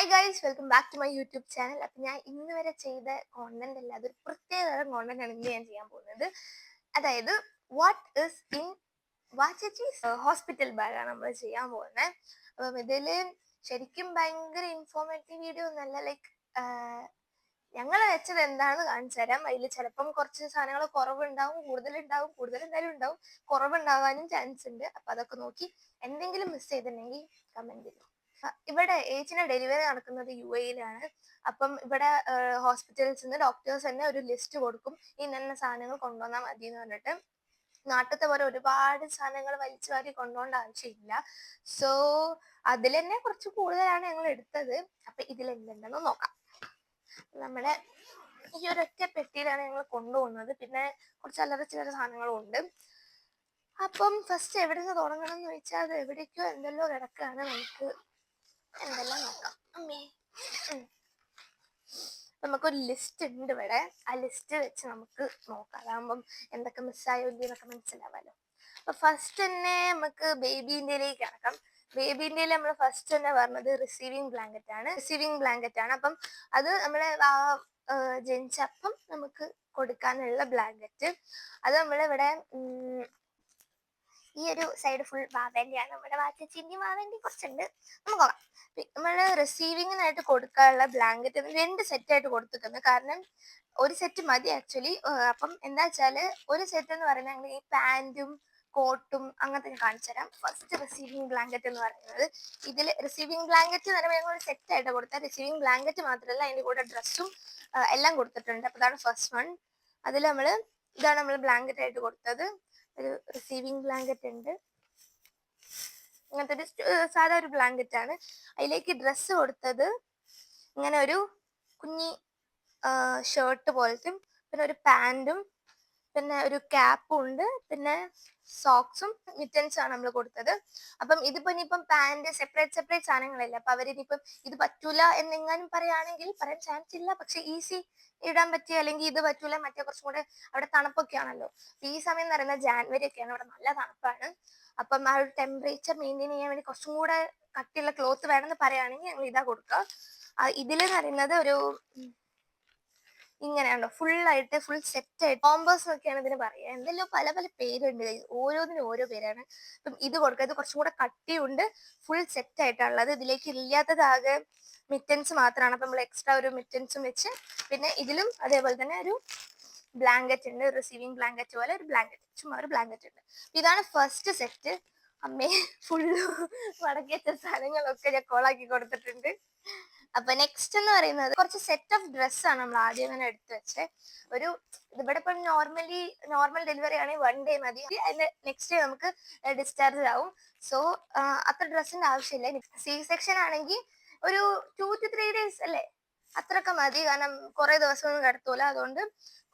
Hi guys, welcome back to my YouTube channel. അപ്പം ഞാൻ ഇന്ന് വരെ ചെയ്ത കോണ്ടന്റ് അല്ല, അതൊരു പ്രത്യേകതരം കോണ്ടന്റ് ആണ് ഇന്ന് ഞാൻ ചെയ്യാൻ പോകുന്നത്. അതായത് വാട്ട് ഇസ് ഇൻ വാച്ചീസ് ഹോസ്പിറ്റൽ ബാഗാണ് നമ്മൾ ചെയ്യാൻ പോകുന്നത്. അപ്പം ഇതിൽ ശരിക്കും ഭയങ്കര ഇൻഫോർമേറ്റീവ് വീഡിയോ ഒന്നല്ല. ലൈക്ക് ഞങ്ങൾ വെച്ചത് എന്താണെന്ന് കാണിച്ചു തരാം. അതിൽ ചിലപ്പം കുറച്ച് സാധനങ്ങൾ കുറവുണ്ടാവും, കൂടുതൽ എന്തായാലും ഉണ്ടാവും, കുറവുണ്ടാവാനും ചാൻസ് ഉണ്ട്. അപ്പം അതൊക്കെ നോക്കി എന്തെങ്കിലും മിസ് ചെയ്തിട്ടുണ്ടെങ്കിൽ കമന്റ് ചെയ്യും. ഇവിടെ ഏച്ചിന്റെ ഡെലിവറി നടക്കുന്നത് UAE-യിലാണ്. അപ്പം ഇവിടെ ഹോസ്പിറ്റൽസിൽ നിന്ന് ഡോക്ടേഴ്സ് തന്നെ ഒരു ലിസ്റ്റ് കൊടുക്കും, ഇന്ന സാധനങ്ങൾ കൊണ്ടുവന്നാൽ മതി എന്ന് പറഞ്ഞിട്ട്. നാട്ടിലത്തെ പോലെ ഒരുപാട് സാധനങ്ങൾ വലിച്ചു വാരി കൊണ്ടുപോകേണ്ട ആവശ്യമില്ല. സോ അതിൽ തന്നെ കുറച്ച് കൂടുതലാണ് ഞങ്ങൾ എടുത്തത്. അപ്പൊ ഇതിൽ എന്തുണ്ടെന്ന് നോക്കാം. നമ്മുടെ ഈ ഒരൊറ്റ പെട്ടിയിലാണ് ഞങ്ങൾ കൊണ്ടുപോകുന്നത്. പിന്നെ കുറച്ച് അല്ലറ ചില്ലറ സാധനങ്ങളും ഉണ്ട്. അപ്പം ഫസ്റ്റ് എവിടെ നിന്ന് തുടങ്ങണം എന്ന് ചോദിച്ചാൽ അത് എവിടേക്കോ എന്തെല്ലോ കിടക്കാണ്. നമുക്ക് എന്തെല്ലാം നോക്കാം. നമുക്കൊരു ലിസ്റ്റ് ഉണ്ട് ഇവിടെ. ആ ലിസ്റ്റ് വെച്ച് നമുക്ക് നോക്കാം. അതാകുമ്പം എന്തൊക്കെ മിസ്സായോ എന്നൊക്കെ മനസ്സിലാവാലോ. അപ്പൊ ഫസ്റ്റ് തന്നെ നമുക്ക് ബേബി ഇന്ത്യയിലേക്ക് കിടക്കാം. ബേബി ഇന്ത്യയിൽ നമ്മൾ ഫസ്റ്റ് തന്നെ പറഞ്ഞത് റിസീവിങ് ബ്ലാങ്കറ്റ് ആണ്. അപ്പം അത് നമ്മളെ ജനിച്ചപ്പം നമുക്ക് കൊടുക്കാനുള്ള ബ്ലാങ്കറ്റ്. അത് നമ്മളിവിടെ ഈ ഒരു സൈഡ് ഫുൾ വാവേൻ്റെയാണ്. നമ്മുടെ വാച്ചച്ചിൻ്റെയും വാവേൻ്റെ കുറച്ചുണ്ട്. നമുക്ക് നോക്കാം. നമ്മൾ റിസീവിങ്ങിനായിട്ട് കൊടുക്കാനുള്ള ബ്ലാങ്കറ്റ് 2 സെറ്റായിട്ട് കൊടുത്തിട്ടുണ്ട്. കാരണം ഒരു സെറ്റ് മതി ആക്ച്വലി. അപ്പം എന്താ വെച്ചാൽ ഒരു സെറ്റ് എന്ന് പറയുന്നത് ഈ പാൻറ്റും കോട്ടും അങ്ങനത്തെ ഞാൻ കാണിച്ചു തരാം. ഫസ്റ്റ് റിസീവിങ് ബ്ലാങ്കറ്റ് എന്ന് പറയുന്നത്, ഇതിൽ റിസീവിങ് ബ്ലാങ്കറ്റ് എന്ന് പറയുമ്പോൾ ഞങ്ങൾ ഒരു സെറ്റായിട്ട് കൊടുത്താൽ റിസീവിങ് ബ്ലാങ്കറ്റ് മാത്രമല്ല അതിൻ്റെ കൂടെ ഡ്രസ്സും എല്ലാം കൊടുത്തിട്ടുണ്ട്. അപ്പോൾ അതാണ് ഫസ്റ്റ് വൺ. അതിൽ ഇതാണ് നമ്മൾ ബ്ലാങ്കറ്റ് ആയിട്ട് കൊടുത്തത്. ഒരു റിസീവിങ് ബ്ലാങ്കറ്റ് ഉണ്ട്. ഇങ്ങനത്തെ ഒരു സാധാ ഒരു ബ്ലാങ്കറ്റ് ആണ്. അതിലേക്ക് ഡ്രസ്സ് കൊടുത്തത് ഇങ്ങനെ ഒരു കുഞ്ഞി ഷർട്ട് പോലത്തെ, പിന്നെ ഒരു പാൻറ്റും, പിന്നെ ഒരു ക്യാപ്പും ഉണ്ട്, പിന്നെ സോക്സും മിറ്റൻസും ആണ് നമ്മൾ കൊടുത്തത്. അപ്പം ഇതിപ്പോ ഇനിയിപ്പം പാൻറ് സെപ്പറേറ്റ് സാധനങ്ങളല്ല. അപ്പൊ അവരിനിപ്പം ഇത് പറ്റൂല എന്നെങ്ങാനും പറയുകയാണെങ്കിൽ പറയാൻ ചാൻസ് ഇല്ല. പക്ഷെ ഈസി ഇടാൻ പറ്റിയ, അല്ലെങ്കിൽ ഇത് പറ്റൂല മറ്റേ കുറച്ചും കൂടെ അവിടെ തണുപ്പൊക്കെ ആണല്ലോ. ഈ സമയം എന്ന് പറയുന്നത് ജാനുവരി ഒക്കെയാണ്, അവിടെ നല്ല തണുപ്പാണ്. അപ്പം ആ ഒരു ടെമ്പറേച്ചർ മെയിൻറ്റെയിൻ ചെയ്യാൻ വേണ്ടി കുറച്ചും കൂടെ കട്ടിയുള്ള ക്ലോത്ത് വേണമെന്ന് പറയുകയാണെങ്കിൽ ഞങ്ങൾ ഇതാ കൊടുക്കുക. ഇതിലെന്ന് പറയുന്നത് ഒരു ഇങ്ങനെയാണല്ലോ, ഫുൾ സെറ്റ് ആയിട്ട് കോംബോസ് എന്നൊക്കെയാണ് ഇതിന് പറയുക. എന്തെല്ലോ പല പേരുണ്ട്, ഓരോന്നിനും ഓരോ പേരാണ്. അപ്പം ഇത് കൊടുക്കുക. ഇത് കുറച്ചും കൂടെ കട്ടിയുണ്ട്, ഫുൾ സെറ്റ് ആയിട്ടുള്ളത്. ഇതിലേക്ക് ഇല്ലാത്തതാകെ മിറ്റൻസ് മാത്രമാണ്. അപ്പം നമ്മൾ എക്സ്ട്രാ ഒരു മിറ്റൻസും വെച്ച്, പിന്നെ ഇതിലും അതേപോലെ തന്നെ ഒരു ബ്ലാങ്കറ്റ് ഉണ്ട്. റിസീവിങ് ബ്ലാങ്കറ്റ് പോലെ ഒരു ബ്ലാങ്കറ്റ്, ചുമ്മാ ഒരു ബ്ലാങ്കറ്റ് ഉണ്ട്. ഇതാണ് ഫസ്റ്റ് സെറ്റ്. അമ്മേ ഫുള്ള് മടക്കി വെച്ച സാധനങ്ങളൊക്കെ ഞാൻ കോളാക്കി കൊടുത്തിട്ടുണ്ട്. അപ്പൊ നെക്സ്റ്റ് എന്ന് പറയുന്നത് കുറച്ച് സെറ്റ് ഓഫ് ഡ്രസ്സാണ് നമ്മൾ ആദ്യം തന്നെ എടുത്തു വെച്ചത്. ഇവിടെ ഇപ്പം നോർമൽ ഡെലിവറി ആണെങ്കിൽ 1 ഡേ മതി. അതിന്റെ നെക്സ്റ്റ് ഡേ നമുക്ക് ഡിസ്ചാർജ് ആവും. സോ അത്ര ഡ്രസ്സിന്റെ ആവശ്യമില്ല. C-സെക്ഷൻ ആണെങ്കിൽ ഒരു 2 to 3 days അല്ലേ, അത്രയൊക്കെ മതി. കാരണം കുറെ ദിവസമൊന്നും കിടത്തൂല. അതുകൊണ്ട്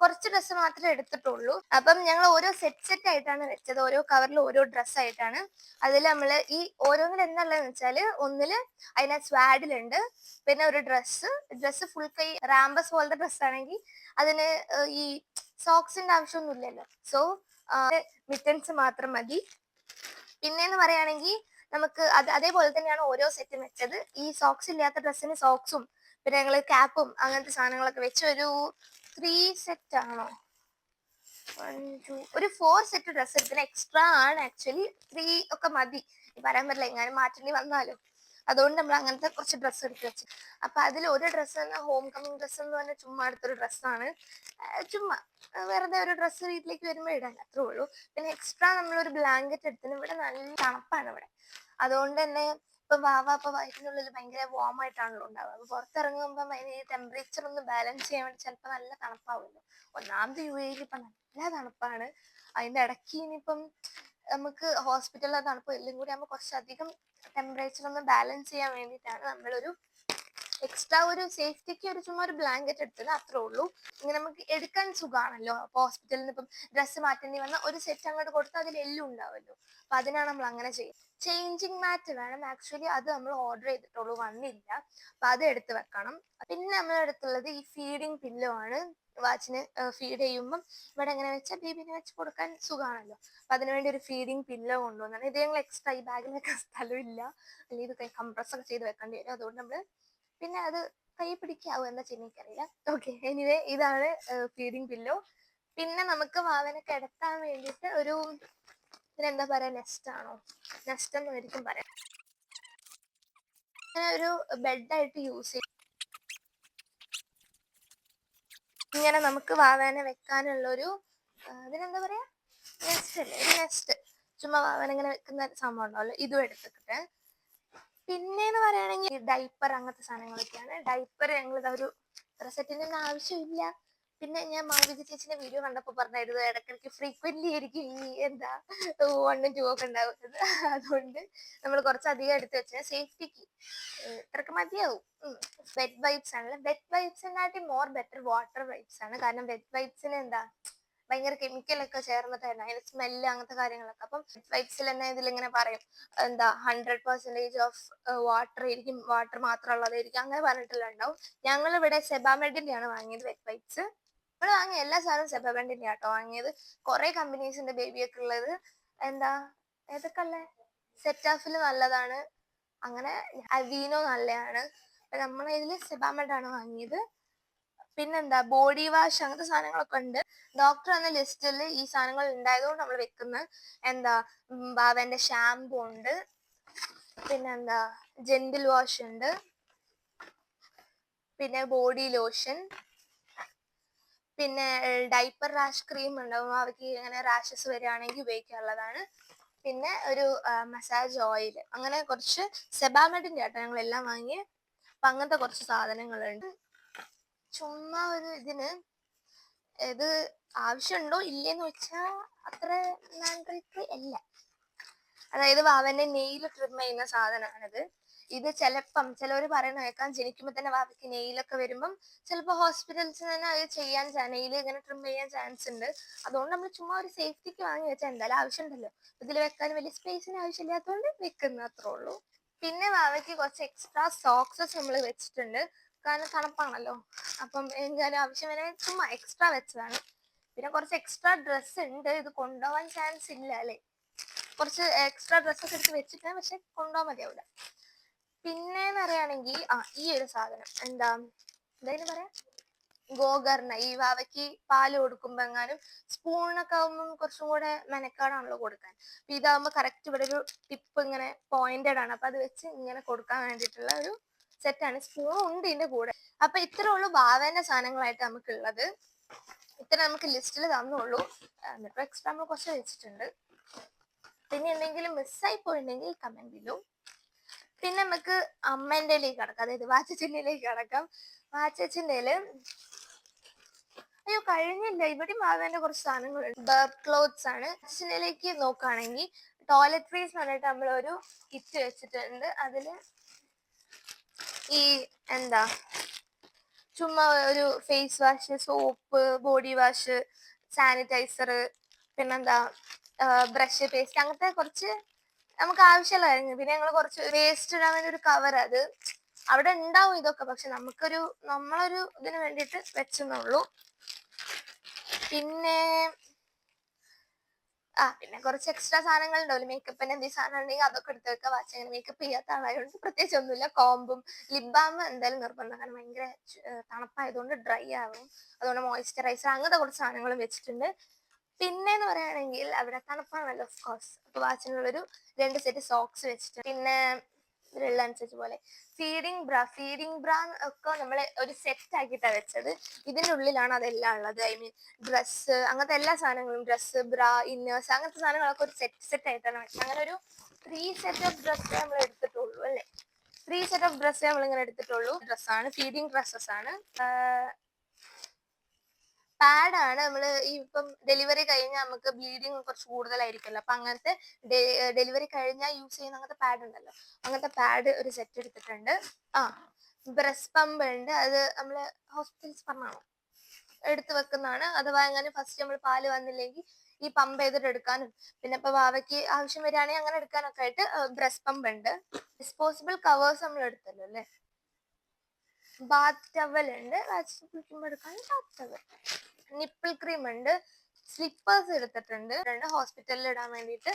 കുറച്ച് ഡ്രസ്സ് മാത്രമേ എടുത്തിട്ടുള്ളൂ. അപ്പം ഞങ്ങൾ ഓരോ സെറ്റ് ആയിട്ടാണ് വെച്ചത്. ഓരോ കവറിൽ ഓരോ ഡ്രസ്സായിട്ടാണ്. അതിൽ നമ്മൾ ഈ ഓരോന്നിൽ എന്നുള്ളതെന്ന് വെച്ചാൽ, ഒന്നില് അതിനകത്ത് സ്വാഡിലുണ്ട്, പിന്നെ ഒരു ഡ്രസ്സ് ഫുൾ കൈ റാമ്പസ് പോലത്തെ ഡ്രസ്സാണെങ്കിൽ അതിന് ഈ സോക്സിന്റെ ആവശ്യമൊന്നും ഇല്ലല്ലോ. സോ മിറ്റൻസ് മാത്രം മതി. പിന്നെന്ന് പറയുകയാണെങ്കിൽ നമുക്ക് അതേപോലെ തന്നെയാണ് ഓരോ സെറ്റും വെച്ചത്. ഈ സോക്സ് ഇല്ലാത്ത ഡ്രസ്സിന് സോക്സും, പിന്നെ ഞങ്ങൾ ക്യാപ്പും അങ്ങനത്തെ സാധനങ്ങളൊക്കെ വെച്ച് ഒരു 3 സെറ്റ് ആണോ, 1 2 ഒരു 4 സെറ്റ് ഡ്രസ്സ് എടുത്തിന്. എക്സ്ട്രാ ആണ് ആക്ച്വലി, 3 ഒക്കെ മതി. പറയാൻ പറ്റില്ല, എങ്ങാനും മാറ്റേണ്ടി വന്നാലോ. അതുകൊണ്ട് നമ്മൾ അങ്ങനത്തെ കുറച്ച് ഡ്രസ്സ് എടുത്ത് വെച്ചു. അപ്പൊ അതിൽ ഒരു ഡ്രസ്സ് തന്നെ ഹോം കമ്മിങ് ഡ്രസ്സ് എന്ന് പറഞ്ഞാൽ ചുമ്മാ എടുത്തൊരു ഡ്രസ്സാണ്. ചുമ്മാ വെറുതെ ഒരു ഡ്രസ്സ് വീട്ടിലേക്ക് വരുമ്പോൾ ഇടാൻ, അത്രേ ഉള്ളൂ. പിന്നെ എക്സ്ട്രാ നമ്മളൊരു ബ്ലാങ്കറ്റ് എടുത്തിന്. ഇവിടെ നല്ല തണുപ്പാണ് ഇവിടെ. അതുകൊണ്ട് തന്നെ ഇപ്പൊ വയറ്റിനുള്ളിൽ ഭയങ്കര വാം ആയിട്ടാണല്ലോ ഉണ്ടാവുക. അപ്പൊ പുറത്തിറങ്ങുമ്പോൾ ഈ ടെമ്പറേച്ചർ ഒന്ന് ബാലൻസ് ചെയ്യാൻ വേണ്ടി ചിലപ്പോൾ നല്ല തണുപ്പാവുമല്ലോ. ഒന്നാമത് UAE-യിൽ ഇപ്പൊ നല്ല തണുപ്പാണ്. അതിന്റെ ഇടയ്ക്ക് ഇനിയിപ്പം നമുക്ക് ഹോസ്പിറ്റലിലെ തണുപ്പ് എല്ലാം കൂടി ആകുമ്പോൾ കുറച്ചധികം ടെമ്പറേച്ചർ ഒന്ന് ബാലൻസ് ചെയ്യാൻ വേണ്ടിയിട്ടാണ് നമ്മളൊരു എക്സ്ട്രാ ഒരു സേഫ്റ്റിക്ക് ചുമ്മാ ഒരു ബ്ലാങ്കറ്റ് എടുത്തത്, അത്രേ ഉള്ളൂ. ഇങ്ങനെ നമുക്ക് എടുക്കാൻ സുഖമാണല്ലോ. അപ്പൊ ഹോസ്പിറ്റലിൽ നിന്ന് ഇപ്പം ഡ്രസ്സ് മാറ്റേണ്ടി വന്നാൽ ഒരു സെറ്റ് അങ്ങോട്ട് കൊടുത്താൽ അതിൽ എല്ലാം ഉണ്ടാവുമല്ലോ. അപ്പൊ അതിനാണ് നമ്മൾ അങ്ങനെ ചെയ്യുന്നത്. ചേഞ്ചിങ് മാറ്റ് വേണം ആക്ച്വലി, അത് നമ്മൾ ഓർഡർ ചെയ്തിട്ടുള്ളൂ, വന്നില്ല. അപ്പൊ അത് എടുത്ത് വെക്കണം. പിന്നെ നമ്മൾ എടുത്തുള്ളത് ഈ ഫീഡിങ് പില്ലോ ആണ്. വാച്ചിന് ഫീഡ് ചെയ്യുമ്പം ഇവിടെ എങ്ങനെ വെച്ചാൽ ബേബിനെ വെച്ച് കൊടുക്കാൻ സുഖമാണല്ലോ. അപ്പൊ അതിനുവേണ്ടി ഒരു ഫീഡിങ് പില്ലോ കൊണ്ടുവന്നാണ്. ഇത് ഞങ്ങൾ എക്സ്ട്രാ, ഈ ബാഗിൽ വെക്കാൻ സ്ഥലമില്ല, അല്ലെങ്കിൽ ഇത് കംപ്രസ് ഒക്കെ ചെയ്ത് വെക്കേണ്ടി വരും. അതുകൊണ്ട് നമ്മൾ പിന്നെ അത് കൈ പിടിക്കാവോ എന്താ ചെയ്യുന്നത് എനിക്കറിയില്ല. ഓക്കെ, എനിവേ ഇതാണ് ഫീഡിങ് പില്ലോ. പിന്നെ നമുക്ക് വാവനെ കിടത്താൻ വേണ്ടിയിട്ട് ഒരു ഇതിനെന്താ പറയാ, നെസ്റ്റ് ആണോ, നെസ്റ്റ് എന്നായിരിക്കും പറയാം. അങ്ങനെ ഒരു ബെഡായിട്ട് യൂസ് ചെയ്യും. ഇങ്ങനെ നമുക്ക് വാവനെ വെക്കാനുള്ള ഒരു ഇതിനെന്താ പറയാ, നെസ്റ്റ് അല്ലേ, ഒരു നെസ്റ്റ്. ചുമ്മാ വാവനെ ഇങ്ങനെ വെക്കുന്ന സംഭവം ഉണ്ടാവല്ലോ, ഇതും എടുത്തിട്ട്. പിന്നെന്ന് പറയുകയാണെങ്കിൽ ഡൈപ്പർ അങ്ങനത്തെ സാധനങ്ങളൊക്കെയാണ്. ഡൈപ്പർ ഞങ്ങൾ ഒരു സെറ്റിന്റെ ഒന്നും ആവശ്യമില്ല. പിന്നെ ഞാൻ മാളവിക ചേച്ചിന്റെ വീഡിയോ കണ്ടപ്പോൾ പറഞ്ഞായിരുന്നു ഇടയ്ക്കിടയ്ക്ക് ഫ്രീക്വന്റ്ലി ആയിരിക്കും ഈ എന്താ 1 ഉം 2 ഒക്കെ ഉണ്ടാവുന്നത്. അതുകൊണ്ട് നമ്മൾ കുറച്ചധികം എടുത്ത് വെച്ചാൽ സേഫ്റ്റിക്ക് ഇത്രക്ക് മതിയാവും. വെറ്റ് വൈപ്സ് ആണല്ലോ, വെറ്റ് വൈപ്സിനാട്ടി മോർ ബെറ്റർ വാട്ടർ വൈപ്സ് ആണ്. കാരണം വെറ്റ് വൈപ്സിന് എന്താ ഭയങ്കര കെമിക്കലൊക്കെ ചേർന്നിട്ടായിരുന്നു അതിന്റെ സ്മെല്ല് അങ്ങനത്തെ കാര്യങ്ങളൊക്കെ. അപ്പം വൈപ്സിൽ തന്നെ ഇതിലിങ്ങനെ പറയും എന്താ 100% ഓഫ് വാട്ടർ ആയിരിക്കും, വാട്ടർ മാത്രമുള്ളതായിരിക്കും, അങ്ങനെ പറഞ്ഞിട്ടുള്ള ഉണ്ടാവും. ഞങ്ങൾ ഇവിടെ സെബാമെഡിന്റെ ആണ് വാങ്ങിയത് വെറ്റ് വൈപ്സ്. നമ്മൾ വാങ്ങിയ എല്ലാ സാധനവും സെബാമെഡിന്റെ ആട്ടോ വാങ്ങിയത്. കുറെ കമ്പനീസിന്റെ ബേബിയൊക്കെ ഉള്ളത് എന്താ ഏതൊക്കെ ഉള്ളേ, സെറ്റാഫിൽ നല്ലതാണ്, അങ്ങനെ അവീനോ നല്ലതാണ്. നമ്മൾ ഇതിൽ സെബാമെഡ് ആണ് വാങ്ങിയത്. പിന്നെന്താ ബോഡി വാഷ് അങ്ങനത്തെ സാധനങ്ങളൊക്കെ ഉണ്ട്. ഡോക്ടർ എന്ന ലിസ്റ്റിൽ ഈ സാധനങ്ങൾ ഉണ്ടായതുകൊണ്ട് നമ്മൾ വെക്കുന്നത്. എന്താ ബാവന്റെ ഷാംപൂ ഉണ്ട്, പിന്നെന്താ ജെന്റിൽ വാഷ് ഉണ്ട്, പിന്നെ ബോഡി ലോഷൻ, പിന്നെ ഡൈപ്പർ റാഷ് ക്രീം ഉണ്ടാവും, അവർക്ക് ഇങ്ങനെ റാഷസ് വരികയാണെങ്കിൽ ഉപയോഗിക്കാനുള്ളതാണ്. പിന്നെ ഒരു മസാജ് ഓയിൽ, അങ്ങനെ കുറച്ച് സെബാമെഡിന്റെ ആട്ടോ ഞങ്ങൾ എല്ലാം വാങ്ങി. അപ്പൊ അങ്ങനത്തെ കുറച്ച് സാധനങ്ങളുണ്ട്. ചുമ്മാ ഒരു ഇതിന് ഇത് ആവശ്യമുണ്ടോ ഇല്ലേന്ന് വെച്ചാൽ അത്ര മാൻഡേറ്ററി അല്ല. അതായത് വാവന്റെ നെയിൽ ട്രിം ചെയ്യുന്ന സാധനമാണിത്. ഇത് ചിലപ്പം ചിലവർ പറയുന്ന കേൾക്കാം, ജനിക്കുമ്പോൾ തന്നെ വാവയ്ക്ക് നെയിലൊക്കെ വരുമ്പം ചിലപ്പോൾ ഹോസ്പിറ്റൽസിൽ തന്നെ അത് ചെയ്യാൻ നെയിൽ ഇങ്ങനെ ട്രിം ചെയ്യാൻ ചാൻസ് ഉണ്ട്. അതുകൊണ്ട് നമ്മൾ ചുമ്മാ ഒരു സേഫ്റ്റിക്ക് വാങ്ങി വെച്ചാൽ എന്തായാലും ആവശ്യമുണ്ടല്ലോ, ഇതിൽ വെക്കാൻ വലിയ സ്പേസിന് ആവശ്യമില്ലാത്തതുകൊണ്ട് വെക്കുന്ന അത്രേ ഉള്ളൂ. പിന്നെ വാവയ്ക്ക് കുറച്ച് എക്സ്ട്രാ സോക്സസ് നമ്മൾ വെച്ചിട്ടുണ്ട്, കാരണം തണുപ്പാണല്ലോ. അപ്പം എങ്ങാനും ആവശ്യം വരെ ചുമ്മാ എക്സ്ട്രാ വെച്ചതാണ്. പിന്നെ കുറച്ച് എക്സ്ട്രാ ഡ്രസ്സ് ഉണ്ട്, ഇത് കൊണ്ടുപോകാൻ ചാൻസ് ഇല്ല അല്ലേ, കുറച്ച് എക്സ്ട്രാ ഡ്രസ്സൊക്കെ എടുത്ത് വെച്ചിട്ട്, പക്ഷെ കൊണ്ടുപോകാൻ മതിയാവില്ല. പിന്നെന്ന് പറയുകയാണെങ്കിൽ ഈ ഒരു സാധനം എന്താ എന്തായാലും പറയാ, ഗോകർണ. ഈ വാവയ്ക്ക് പാല് കൊടുക്കുമ്പോ എങ്ങാനും സ്പൂണൊക്കെ ആവുമ്പം കുറച്ചും കൂടെ മെനക്കാടാണല്ലോ കൊടുക്കാൻ. അപ്പൊ ഇതാവുമ്പോ കറക്റ്റ് ഇവിടെ ഒരു ടിപ്പ് ഇങ്ങനെ പോയിന്റഡ് ആണ്, അപ്പൊ അത് വെച്ച് ഇങ്ങനെ കൊടുക്കാൻ വേണ്ടിയിട്ടുള്ള ഒരു സെറ്റാണ്. സ്പൂണും ഉണ്ട് ഇതിന്റെ കൂടെ. അപ്പൊ ഇത്രേ ഉള്ളൂ വാവേന്റെ സാധനങ്ങളായിട്ട് നമുക്കുള്ളത്. ഇത്ര നമുക്ക് ലിസ്റ്റിൽ തന്നുള്ളൂ, എന്നിട്ട് എക്സ്ട്രാ നമ്മൾ കുറച്ച് വെച്ചിട്ടുണ്ട്. പിന്നെ എന്തെങ്കിലും മിസ്സായി പോയിട്ടുണ്ടെങ്കിൽ കമന്റ് ചെയ്യൂ. പിന്നെ നമുക്ക് അമ്മേന്റെയിലേക്ക് കടക്കാം, അതായത് വാച്ചച്ചിന്റെയിലേക്ക് കടക്കാം. വാച്ചച്ചിന്റെ അയ്യോ കഴിഞ്ഞില്ല, ഇവിടെയും വാവേന്റെ കുറച്ച് സാധനങ്ങളുണ്ട്. ബർത്ത് ക്ലോത്ത്സ് ആണ്. വാച്ചച്ചിന്റെയിലേക്ക് നോക്കുകയാണെങ്കിൽ ടോയ്ലറ്റ്രീസ് എന്ന് പറഞ്ഞിട്ട് നമ്മളൊരു കിറ്റ് വെച്ചിട്ടുണ്ട്. അതില് ഈ എന്താ ചുമ്മാ ഒരു face wash, soap, body wash, sanitiser, പിന്നെന്താ ബ്രഷ്, പേസ്റ്റ്, അങ്ങനത്തെ കുറച്ച് നമുക്ക് ആവശ്യമുള്ള കാര്യങ്ങൾ. പിന്നെ ഞങ്ങൾ കുറച്ച് വേസ്റ്റ് ഇടാൻ വേണ്ടി ഒരു കവർ, അത് അവിടെ ഉണ്ടാവും ഇതൊക്കെ, പക്ഷെ നമ്മളൊരു ഇതിന് വേണ്ടിയിട്ട് വെച്ചെന്നുള്ളൂ. പിന്നെ പിന്നെ കുറച്ച് എക്സ്ട്രാ സാധനങ്ങൾ ഉണ്ടാവില്ല, മേക്കപ്പിന് എന്തെങ്കിലും സാധനം ഉണ്ടെങ്കിൽ അതൊക്കെ എടുത്ത് വെക്കുക. വാച്ച് അങ്ങനെ മേക്കപ്പ് ചെയ്യാത്ത ആളായതുകൊണ്ട് പ്രത്യേകിച്ച് ഒന്നുമില്ല. കോമ്പും ലിപ് ബാം എന്തായാലും നിർബന്ധം, കാരണം ഭയങ്കര തണുപ്പായതുകൊണ്ട് ഡ്രൈ ആവും, അതുകൊണ്ട് മോയ്സ്ചറൈസർ അങ്ങനത്തെ കുറച്ച് സാധനങ്ങളും വെച്ചിട്ടുണ്ട്. പിന്നെന്ന് പറയുകയാണെങ്കിൽ അവിടെ തണുപ്പാണല്ലോ ഓഫ് കോഴ്സ്, അപ്പൊ വാച്ചിനുള്ളൊരു 2 സെറ്റ് സോക്സ് വെച്ചിട്ടുണ്ട്. പിന്നെ ഇതിലുള്ളതനുസരിച്ച് പോലെ ഫീഡിങ് ബ്രാ ഒക്കെ നമ്മൾ ഒരു സെറ്റ് ആക്കിയിട്ടാണ് വെച്ചത്. ഇതിൻ്റെ ഉള്ളിലാണ് അതെല്ലാം ഉള്ളത്. ഐ മീൻ ഡ്രസ്സ്, അങ്ങനത്തെ എല്ലാ സാധനങ്ങളും, ഡ്രസ്സ്, ബ്രാ, ഇന്നേഴ്സ്, അങ്ങനത്തെ സാധനങ്ങളൊക്കെ ഒരു സെറ്റ് ആയിട്ടാണ് വെച്ചത്. അങ്ങനെ ഒരു 3 സെറ്റ് ഓഫ് ഡ്രസ്സേ നമ്മൾ എടുത്തിട്ടുള്ളൂ അല്ലേ, 3 സെറ്റ് ഓഫ് ഡ്രസ്സേ നമ്മളിങ്ങനെ എടുത്തിട്ടുള്ളൂ. ഡ്രസ്സാണ്, ഫീഡിങ് ഡ്രസ്സസ് ആണ്. പാഡാണ്. നമ്മൾ ഈ ഇപ്പം ഡെലിവറി കഴിഞ്ഞാൽ നമുക്ക് ബ്ലീഡിങ് കുറച്ച് കൂടുതലായിരിക്കുമല്ലോ, അപ്പൊ അങ്ങനത്തെ ഡെലിവറി കഴിഞ്ഞാൽ യൂസ് ചെയ്യുന്ന അങ്ങനത്തെ പാഡ് ഉണ്ടല്ലോ, അങ്ങനത്തെ പാഡ് ഒരു സെറ്റ് എടുത്തിട്ടുണ്ട്. ബ്രസ്റ്റ് പമ്പ് ഉണ്ട്, അത് നമ്മൾ ഹോസ്പിറ്റൽസ് പറഞ്ഞാണോ എടുത്തു വെക്കുന്നതാണ്. അഥവാ എങ്ങനെ ഫസ്റ്റ് നമ്മൾ പാല് വന്നില്ലെങ്കിൽ ഈ പമ്പ് ചെയ്തിട്ട് എടുക്കാനും, പിന്നെ ഇപ്പൊ വാവയ്ക്ക് ആവശ്യം വരികയാണെങ്കിൽ അങ്ങനെ എടുക്കാനൊക്കെ ആയിട്ട് ബ്രസ്റ്റ് പമ്പ് ഉണ്ട്. ഡിസ്പോസിബിൾ കവേഴ്സ് നമ്മൾ എടുത്തല്ലോ അല്ലേ. ബാത്ത് ടവൽ ഉണ്ട്, കുളിക്കുമ്പോൾ എടുക്കാൻ ബാത്ത് ടവൽ. നിപ്പിൾ ക്രീം ഉണ്ട്, സ്ലിപ്പേഴ്സ് എടുത്തിട്ടുണ്ട് ഹോസ്പിറ്റലിൽ ഇടാൻ വേണ്ടിയിട്ട്.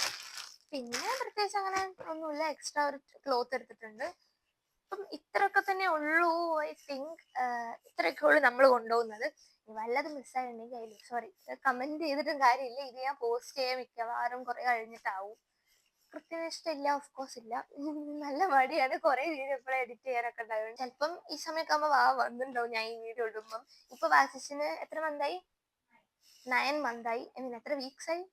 പിന്നെ പ്രത്യേകിച്ച് അങ്ങനെ ഒന്നുമില്ല, എക്സ്ട്രാ ഒരു ക്ലോത്ത് എടുത്തിട്ടുണ്ട്. അപ്പം ഇത്രയൊക്കെ തന്നെ ഉള്ളൂ മാത്രമേ ഉള്ളൂ നമ്മൾ കൊണ്ടുപോകുന്നത്. വല്ലതും മിസ്സായിട്ടുണ്ടെങ്കിൽ അതിൽ സോറി, കമന്റ് ചെയ്തിട്ടും കാര്യമില്ല. ഇത് ഞാൻ പോസ്റ്റ് ചെയ്യാൻ മിക്കവാറും കുറെ കഴിഞ്ഞിട്ടാവും. കൃത്യനിഷ്ഠ ഓഫ് കോഴ്സ് ഇല്ല. നല്ല മടിയാണ്. കുറെ വീഡിയോ എപ്പോഴും എഡിറ്റ് ചെയ്യാനൊക്കെ ഉണ്ടാവും. ചിലപ്പം ഈ സമയമൊക്കെ ആകുമ്പോൾ വന്നിട്ടുണ്ടാവും ഞാൻ ഈ വീഡിയോ ഇടുമ്പം. ഇപ്പൊ വാസിച്ചിന് എത്ര മന്തായി? 9 മന്തായി. എത്ര വീക്സ് ആയി?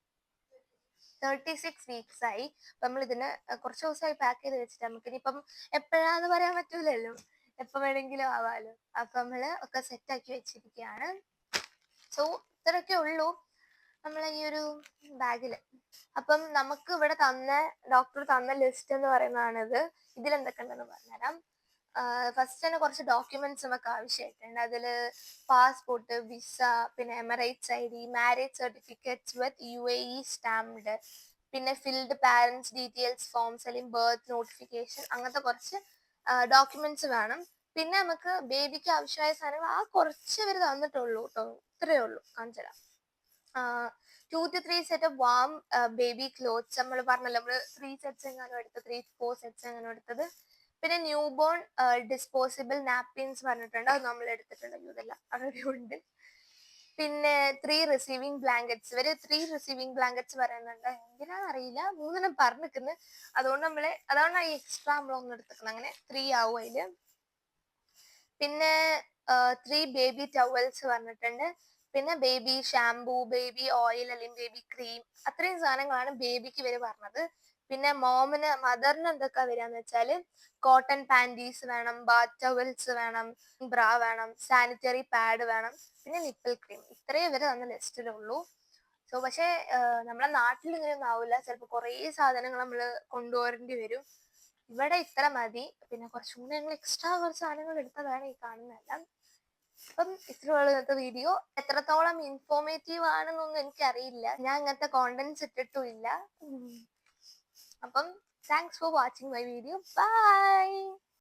36 വീക്സ് ആയി. നമ്മൾ ഇതിന് കുറച്ച് ദിവസമായി പാക്ക് ചെയ്ത് വെച്ചിട്ട് നമുക്കിനിപ്പം എപ്പോഴാന്ന് പറയാൻ പറ്റൂലല്ലോ, എപ്പോ വേണമെങ്കിലും ആവാലോ. അപ്പൊ നമ്മള് ഒക്കെ സെറ്റ് ആക്കി വെച്ചിരിക്കുകയാണ്. സോ ഇത്രയൊക്കെ ഉള്ളൂ നമ്മളെ ഈ ഒരു ബാഗില്. അപ്പം നമുക്ക് ഇവിടെ ഡോക്ടർ തന്ന ലിസ്റ്റ് എന്ന് പറയുന്നതാണിത്. ഇതിലെന്തൊക്കെ ഉണ്ടെന്ന് പറഞ്ഞുതരാം. ഫസ്റ്റ് തന്നെ കുറച്ച് ഡോക്യുമെന്റ്സ് നമുക്ക് ആവശ്യമായിട്ടുണ്ട്. അതില് പാസ്പോർട്ട്, വിസ, പിന്നെ എമിറേറ്റ്സ് ID, മാരേജ് സർട്ടിഫിക്കറ്റ്സ് വിത്ത് UAE സ്റ്റാമ്പ്ഡ്, പിന്നെ ഫിൽഡ് പാരന്റ്സ് ഡീറ്റെയിൽസ് ഫോംസ് അല്ലെങ്കിൽ ബർത്ത് നോട്ടിഫിക്കേഷൻ, അങ്ങനത്തെ കുറച്ച് ഡോക്യുമെന്റ്സ് വേണം. പിന്നെ നമുക്ക് ബേബിക്ക് ആവശ്യമായ സാധനങ്ങൾ ആ കുറച്ച് പേര് തന്നിട്ടുള്ളൂ കേട്ടോ. ഇത്രയേ ഉള്ളൂ. കാണിച്ചു തരാം. 2 to 3 set of warm baby clothes. നമ്മൾ പറഞ്ഞല്ലോ, നമ്മൾ 3 സെറ്റ്സ് എങ്ങാനും എടുത്തത്, 3-4 സെറ്റ്സ് എങ്ങാനും എടുത്തത്. പിന്നെ ന്യൂ ബോൺ ഡിസ്പോസിബിൾ നാപ്കിൻസ് പറഞ്ഞിട്ടുണ്ട്, അത് നമ്മൾ എടുത്തിട്ടുണ്ട്. ഇതെല്ലാം അവിടെ ഉണ്ട്. പിന്നെ 3 റിസീവിങ് ബ്ലാങ്കറ്റ്സ്. ഇവര് 3 റിസീവിങ് ബ്ലാങ്കറ്റ്സ് പറയുന്നുണ്ട്. എന്തിനാന്ന് അറിയില്ല, 3 പറഞ്ഞിരിക്കുന്നത്. അതുകൊണ്ടാണ് ഈ എക്സ്ട്രാ നമ്മളൊന്നും എടുത്തിരിക്കുന്നത്. അങ്ങനെ 3 ആവും അതില്. പിന്നെ 3 ബേബി ടവൽസ് പറഞ്ഞിട്ടുണ്ട്. പിന്നെ ബേബി ഷാംപൂ, ബേബി ഓയിൽ അല്ലെങ്കിൽ ബേബി ക്രീം, അത്രയും സാധനങ്ങളാണ് ബേബിക്ക് ഇവര് പറഞ്ഞത്. പിന്നെ മദറിന് എന്തൊക്കെ വരികയെന്ന് വെച്ചാൽ കോട്ടൺ പാൻറ്റീസ് വേണം, ബാത്ത് ടവൽസ് വേണം, ബ്രാ വേണം, സാനിറ്ററി പാഡ് വേണം, പിന്നെ നിപ്പിൾ ക്രീം. ഇത്രയും ഇവര് തന്ന ലിസ്റ്റിലുള്ളൂ. സോ പക്ഷേ നമ്മളെ നാട്ടിൽ ഇങ്ങനെയൊന്നും ആവില്ല. ചിലപ്പോൾ കുറേ സാധനങ്ങൾ നമ്മൾ കൊണ്ടുപോരേണ്ടി വരും. ഇവിടെ ഇത്ര മതി. പിന്നെ കുറച്ചും കൂടെ ഞങ്ങൾ എക്സ്ട്രാ കുറച്ച് സാധനങ്ങൾ എടുത്തതാണ് ഈ കാണുന്നതെല്ലാം. അപ്പം ഇത്രയുള്ള ഇന്നത്തെ വീഡിയോ. എത്രത്തോളം ഇൻഫോർമേറ്റീവ് ആണെന്നൊന്നും എനിക്കറിയില്ല. ഞാൻ അങ്ങനത്തെ കോണ്ടന്റ്സ് ഇട്ടിട്ടും ഇല്ല. അപ്പം thanks for watching my video. By.